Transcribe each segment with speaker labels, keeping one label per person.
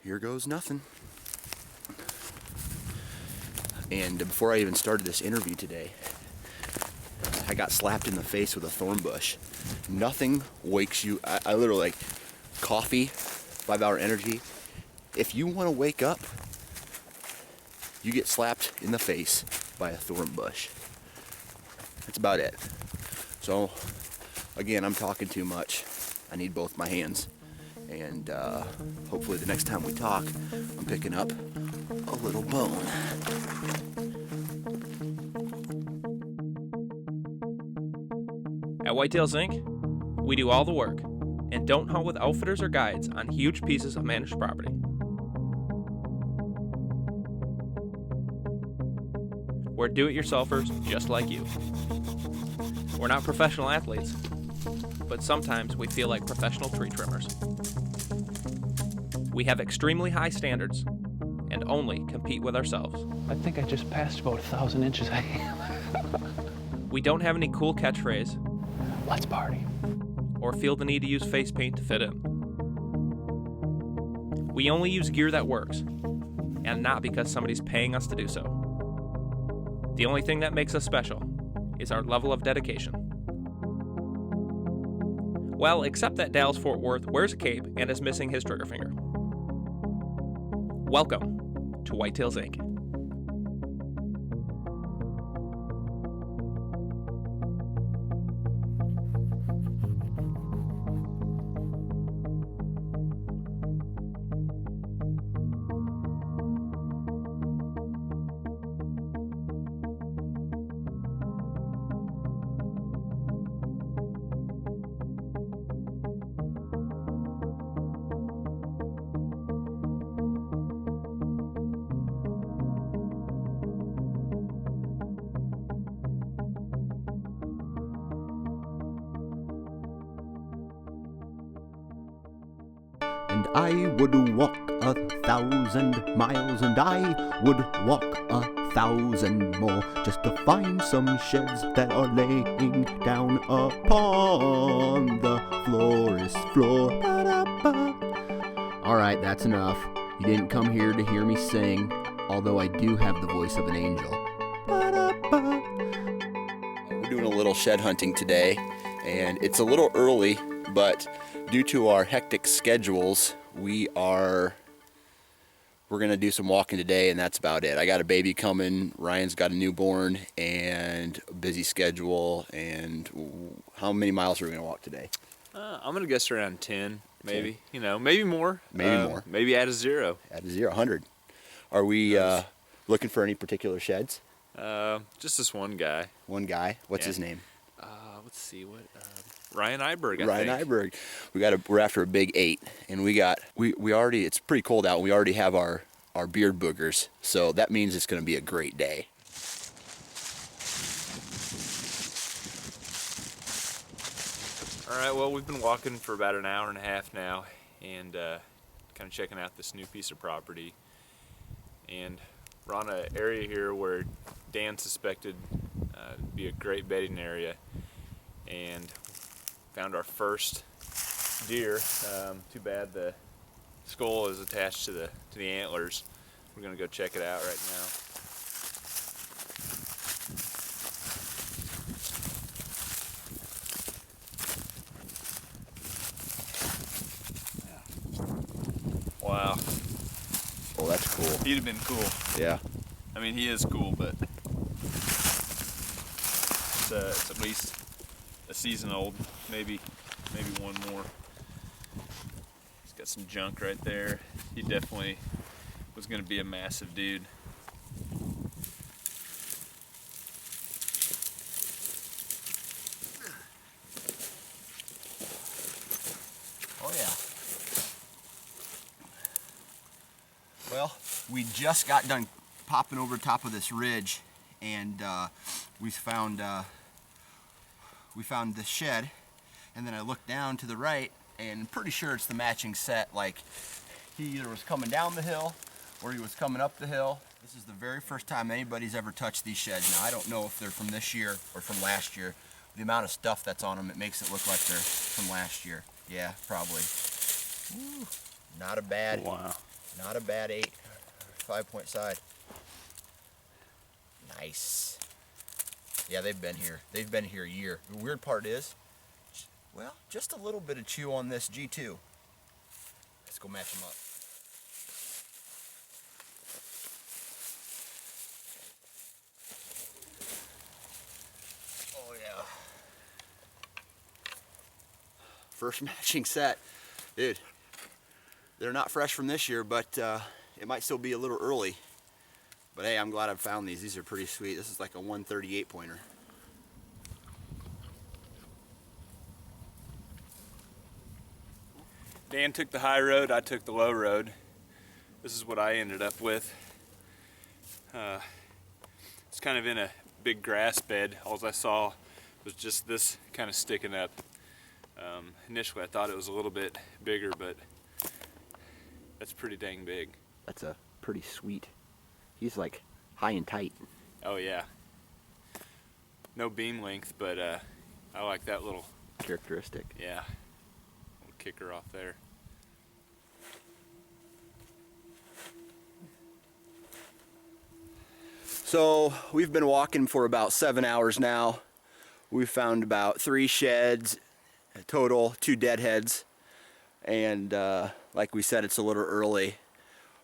Speaker 1: here goes nothing. And before I even started this interview today, I got slapped in the face with a thorn bush. Nothing wakes you. I literally, like, coffee, 5-hour energy. If you want to wake up, you get slapped in the face by a thorn bush. That's about it. So, again, I'm talking too much. I need both my hands. And hopefully the next time we talk, I'm picking up a little bone.
Speaker 2: At Whitetails Inc., we do all the work and don't hunt with outfitters or guides on huge pieces of managed property. We're do-it-yourselfers just like you. We're not professional athletes, but sometimes we feel like professional tree trimmers. We have extremely high standards and only compete with ourselves.
Speaker 3: I think I just passed about 1,000 inches.
Speaker 2: We don't have any cool catchphrase.
Speaker 3: Let's party.
Speaker 2: Or feel the need to use face paint to fit in. We only use gear that works, and not because somebody's paying us to do so. The only thing that makes us special is our level of dedication. Well, except that Dallas Fort Worth wears a cape and is missing his trigger finger. Welcome to Whitetails Inc.
Speaker 1: And I would walk 1,000 miles, and I would walk 1,000 more, just to find some sheds that are laying down upon the forest floor. Ba-da-ba. All right, that's enough. You didn't come here to hear me sing, although I do have the voice of an angel. Ba-da-ba. We're doing a little shed hunting today, and it's a little early, but due to our hectic schedules, we're gonna do some walking today, and that's about it. I got a baby coming, Ryan's got a newborn, and a busy schedule. And how many miles are we gonna walk today?
Speaker 4: I'm gonna guess around 10, maybe. 10. Maybe more.
Speaker 1: Maybe more.
Speaker 4: Maybe add a 0.
Speaker 1: Add a 0, 100. Are we looking for any particular sheds?
Speaker 4: Just this one guy.
Speaker 1: One guy. What's his name?
Speaker 4: Let's see what. Ryan Iberg, I
Speaker 1: Ryan
Speaker 4: think.
Speaker 1: Iberg. We're after a big 8, and we already. It's pretty cold out, and we already have our beard boogers, so that means it's going to be a great day.
Speaker 4: All right. Well, we've been walking for about an hour and a half now, and kind of checking out this new piece of property. And we're on an area here where Dan suspected to be a great bedding area, and found our first deer. Too bad the skull is attached to the antlers. We're gonna go check it out right now. Wow.
Speaker 1: Oh, that's cool.
Speaker 4: He'd have been cool.
Speaker 1: Yeah.
Speaker 4: I mean, he is cool, but it's at least a season old, maybe one more. He's got some junk right there. He definitely was going to be a massive dude.
Speaker 1: Oh yeah. Well, we just got done popping over top of this ridge, and we found this shed, and then I looked down to the right, and I'm pretty sure it's the matching set. Like, he either was coming down the hill or he was coming up the hill. This is the very first time anybody's ever touched these sheds. Now, I don't know if they're from this year or from last year. The amount of stuff that's on them, it makes it look like they're from last year. Yeah, probably. Woo. Not a bad,
Speaker 4: Wow.
Speaker 1: Not a bad 8, 5-point side. Nice. Yeah, they've been here. They've been here a year. The weird part is, well, just a little bit of chew on this G2. Let's go match them up. Oh yeah. First matching set. Dude, they're not fresh from this year, but it might still be a little early. But hey, I'm glad I've found these. These are pretty sweet. This is like a 138 pointer.
Speaker 4: Dan took the high road, I took the low road. This is what I ended up with. It's kind of in a big grass bed. All I saw was just this kind of sticking up. Initially I thought it was a little bit bigger, but that's pretty dang big.
Speaker 1: That's a pretty sweet. He's like high and tight.
Speaker 4: Oh yeah. No beam length, but I like that little
Speaker 1: Characteristic.
Speaker 4: yeah, little kicker off there.
Speaker 1: So we've been walking for about 7 hours now. We've found about 3 sheds total, 2 deadheads, and like we said, it's a little early.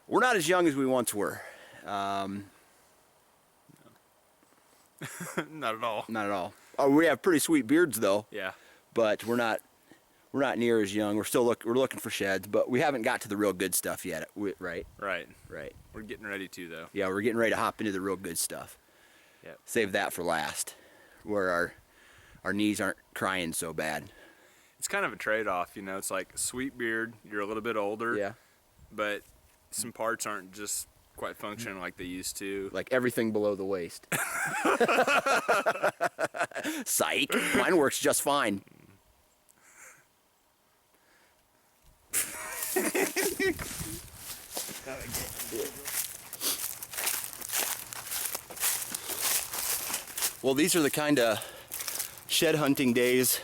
Speaker 1: We're not as young as we once were.
Speaker 4: Not at all.
Speaker 1: Not at all. Oh, we have pretty sweet beards though.
Speaker 4: Yeah.
Speaker 1: But we're not near as young. We're still we're looking for sheds, but we haven't got to the real good stuff yet. Right?
Speaker 4: Right.
Speaker 1: Right.
Speaker 4: We're getting ready to though.
Speaker 1: Yeah, we're getting ready to hop into the real good stuff.
Speaker 4: Yep.
Speaker 1: Save that for last, where our knees aren't crying so bad.
Speaker 4: It's kind of a trade-off, you know. It's like sweet beard, you're a little bit older,
Speaker 1: Yeah.
Speaker 4: but some parts aren't just quite functioning like they used to.
Speaker 1: Like everything below the waist. Psych. Mine works just fine. Well, these are the kind of shed hunting days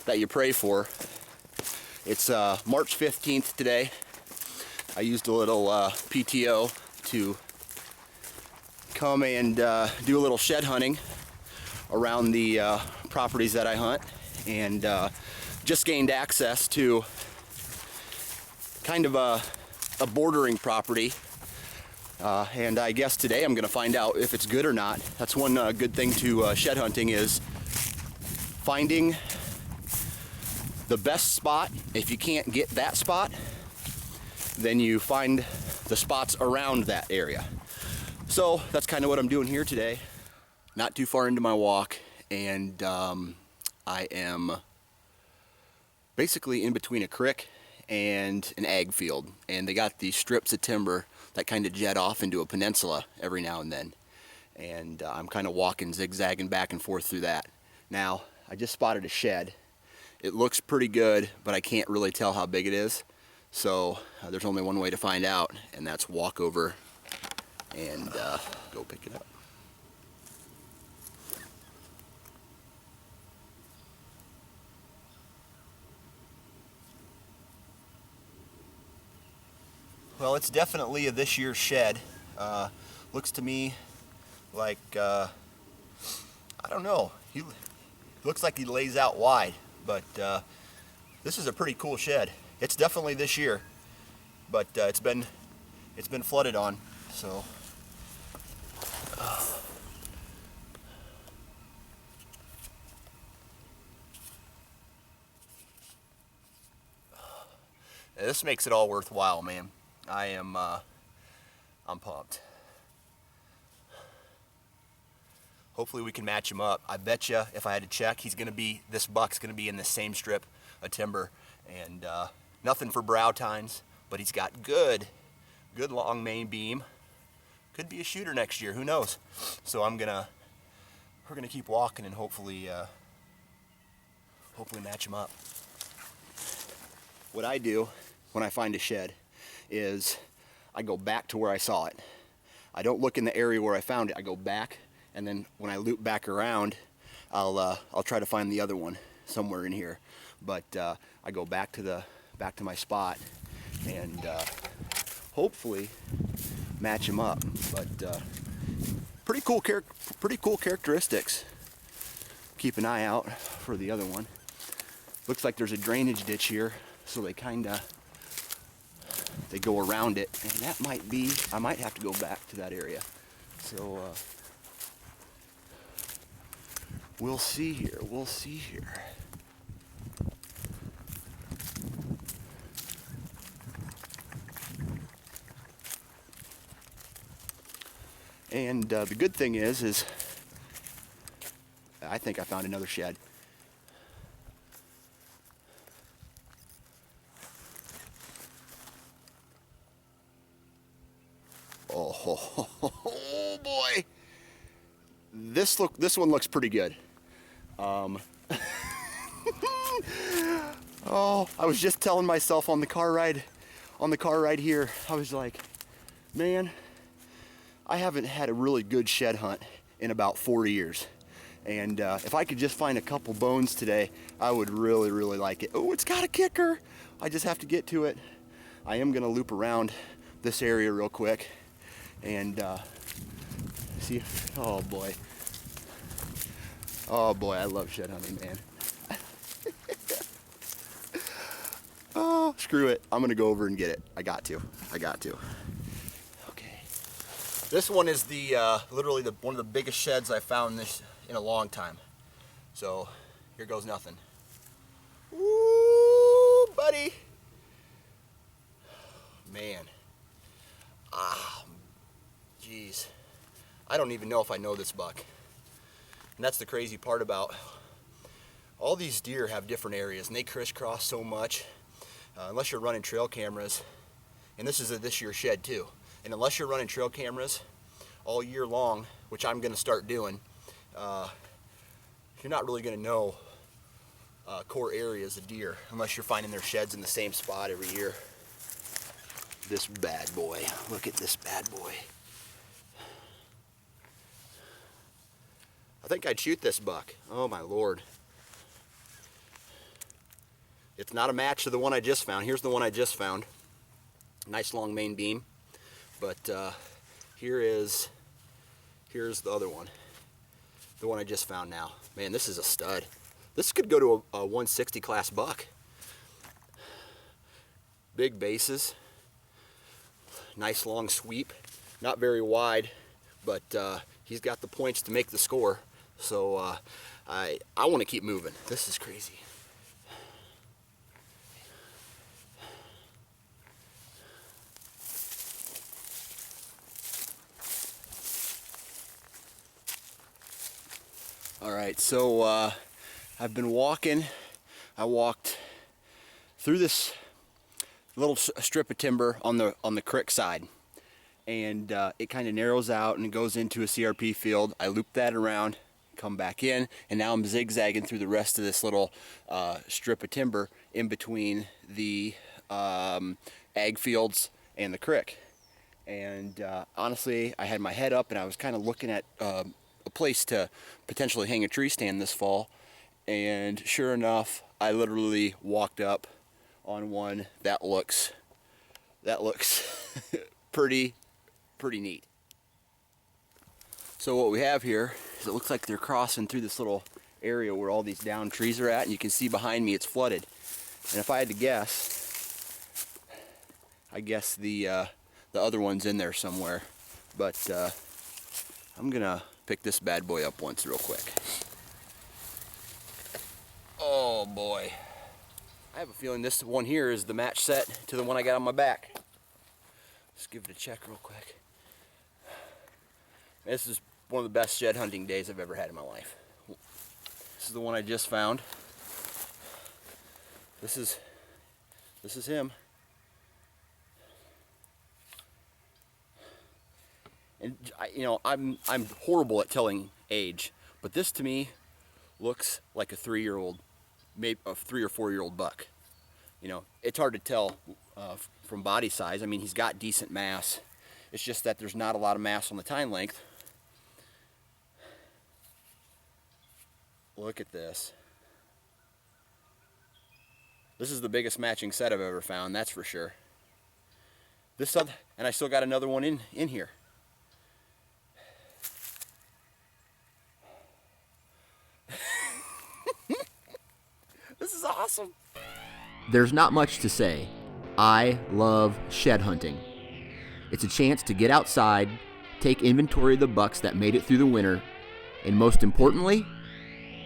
Speaker 1: that you pray for. It's March 15th today. I used a little PTO to come and do a little shed hunting around the properties that I hunt, and just gained access to kind of a bordering property, and I guess today I'm gonna find out if it's good or not. That's one good thing to shed hunting, is finding the best spot. If you can't get that spot, then you find the spots around that area. So that's kind of what I'm doing here today. Not too far into my walk, and I am basically in between a creek and an ag field, and they got these strips of timber that kind of jet off into a peninsula every now and then, and I'm kind of walking, zigzagging back and forth through that. Now I just spotted a shed. It looks pretty good, but I can't really tell how big it is, so there's only one way to find out, and that's walk over and go pick it up. Well, it's definitely a this year's shed. Looks to me like, I don't know, he looks like he lays out wide, but this is a pretty cool shed. It's definitely this year, but it's been flooded on, so. This makes it all worthwhile, man. I'm pumped. Hopefully we can match him up. I bet you, if I had to check, this buck's gonna be in the same strip of timber, and nothing for brow tines, but he's got good long main beam. Could be a shooter next year, who knows? So we're gonna keep walking and hopefully match him up. What I do when I find a shed is I go back to where I saw it. I don't look in the area where I found it. I go back, and then when I loop back around, I'll try to find the other one somewhere in here. But I go back to my spot, and hopefully match him up. But pretty cool characteristics. Keep an eye out for the other one. Looks like there's a drainage ditch here, so they go around it, and that might be, I might have to go back to that area. So we'll see here. And the good thing is I think I found another shed. Oh boy, this one looks pretty good. Oh, I was just telling myself on the car ride here, I was like, man, I haven't had a really good shed hunt in about 4 years. And if I could just find a couple bones today, I would really, really like it. Oh, it's got a kicker. I just have to get to it. I am gonna loop around this area real quick and see if, oh boy, I love shed hunting, man. Oh, screw it, I'm gonna go over and get it. I got to. Okay, this one is the literally one of the biggest sheds I found in a long time. So here goes nothing. Woo, buddy. Man. Geez. I don't even know if I know this buck. And that's the crazy part about all these deer have different areas, and they crisscross so much. Unless you're running trail cameras, and this is a this year shed too, and unless you're running trail cameras all year long, which I'm going to start doing, you're not really going to know core areas of deer unless you're finding their sheds in the same spot every year. This bad boy, look at this bad boy. I think I'd shoot this buck. Oh my Lord. It's not a match to the one I just found. Here's the one I just found. Nice long main beam. But here's the other one. The one I just found now. Man, this is a stud. This could go to a 160 class buck. Big bases. Nice long sweep. Not very wide, but he's got the points to make the score. So I want to keep moving. This is crazy. All right, so I've been walking. I walked through this little strip of timber on the creek side, and it kind of narrows out and it goes into a CRP field. I loop that around, come back in, and now I'm zigzagging through the rest of this little strip of timber in between the ag fields and the creek. And honestly, I had my head up and I was kind of looking at a place to potentially hang a tree stand this fall, and sure enough, I literally walked up on one that looks pretty neat. So what we have here is, it looks like they're crossing through this little area where all these downed trees are at, and you can see behind me it's flooded. And if I had to guess, I guess the other one's in there somewhere. But I'm gonna pick this bad boy up once real quick. Oh boy. I have a feeling this one here is the match set to the one I got on my back. Let's give it a check real quick. This is one of the best shed hunting days I've ever had in my life. This is the one I just found. This is him. And I'm horrible at telling age, but this to me looks like a 3-year-old, maybe a 3 or 4 year old buck. It's hard to tell from body size. I mean, he's got decent mass. It's just that there's not a lot of mass on the tine length. Look at this. This is the biggest matching set I've ever found, that's for sure. this other, and I still got another one in here. This is awesome. There's not much to say. I love shed hunting. It's a chance to get outside, take inventory of the bucks that made it through the winter, and most importantly,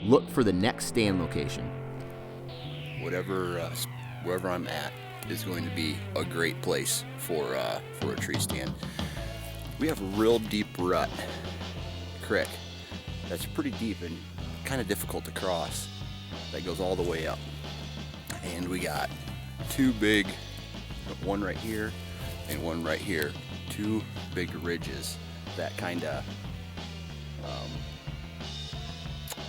Speaker 1: look for the next stand location. Wherever I'm at is going to be a great place for a tree stand. We have a real deep rut creek that's pretty deep and kind of difficult to cross. That goes all the way up, and we got two big, one right here and one right here, two big ridges that kind of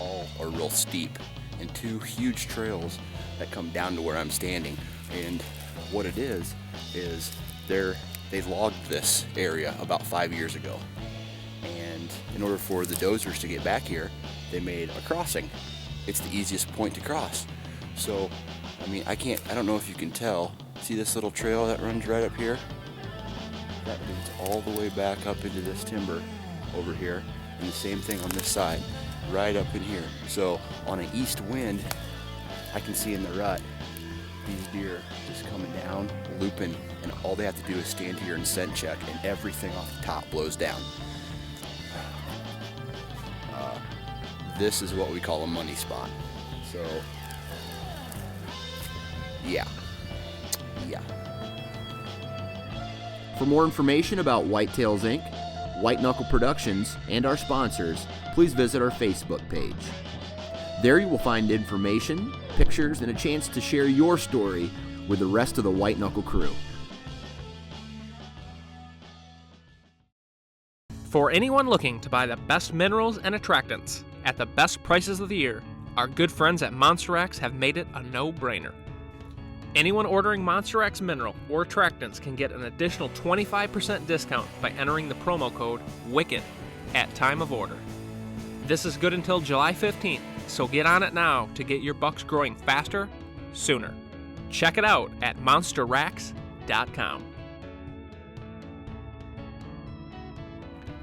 Speaker 1: all are real steep, and two huge trails that come down to where I'm standing. And what it is they logged this area about 5 years ago, and in order for the dozers to get back here, they made a crossing. It's the easiest point to cross. So, I mean, I don't know if you can tell. See this little trail that runs right up here? That leads all the way back up into this timber over here. And the same thing on this side, right up in here. So, on an east wind, I can see in the rut, these deer just coming down, looping, and all they have to do is stand here and scent check, and everything off the top blows down. This is what we call a money spot. So, yeah. For more information about Whitetails Inc., White Knuckle Productions, and our sponsors, please visit our Facebook page. There you will find information, pictures, and a chance to share your story with the rest of the White Knuckle crew.
Speaker 2: For anyone looking to buy the best minerals and attractants at the best prices of the year, our good friends at Monster X have made it a no-brainer. Anyone ordering Monster X mineral or attractants can get an additional 25% discount by entering the promo code WICKED at time of order. This is good until July 15th, so get on it now to get your bucks growing faster, sooner. Check it out at monsterrax.com.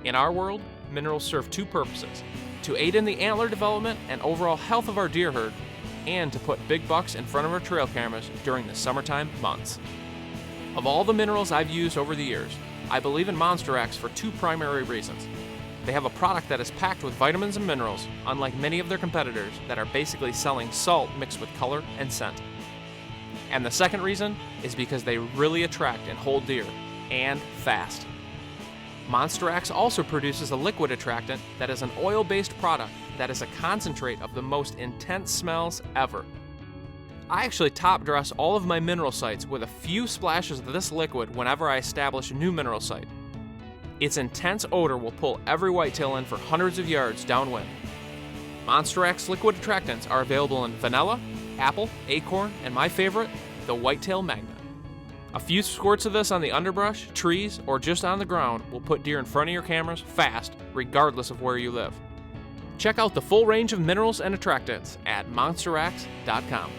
Speaker 2: In our world, minerals serve two purposes: to aid in the antler development and overall health of our deer herd, and to put big bucks in front of our trail cameras during the summertime months. Of all the minerals I've used over the years, I believe in Monster X for two primary reasons. They have a product that is packed with vitamins and minerals, unlike many of their competitors that are basically selling salt mixed with color and scent. And the second reason is because they really attract and hold deer, and fast. Monster X also produces a liquid attractant that is an oil-based product that is a concentrate of the most intense smells ever. I actually top dress all of my mineral sites with a few splashes of this liquid whenever I establish a new mineral site. Its intense odor will pull every whitetail in for hundreds of yards downwind. Monster X liquid attractants are available in vanilla, apple, acorn, and my favorite, the Whitetail Magnet. A few squirts of this on the underbrush, trees, or just on the ground will put deer in front of your cameras fast, regardless of where you live. Check out the full range of minerals and attractants at monsterx.com.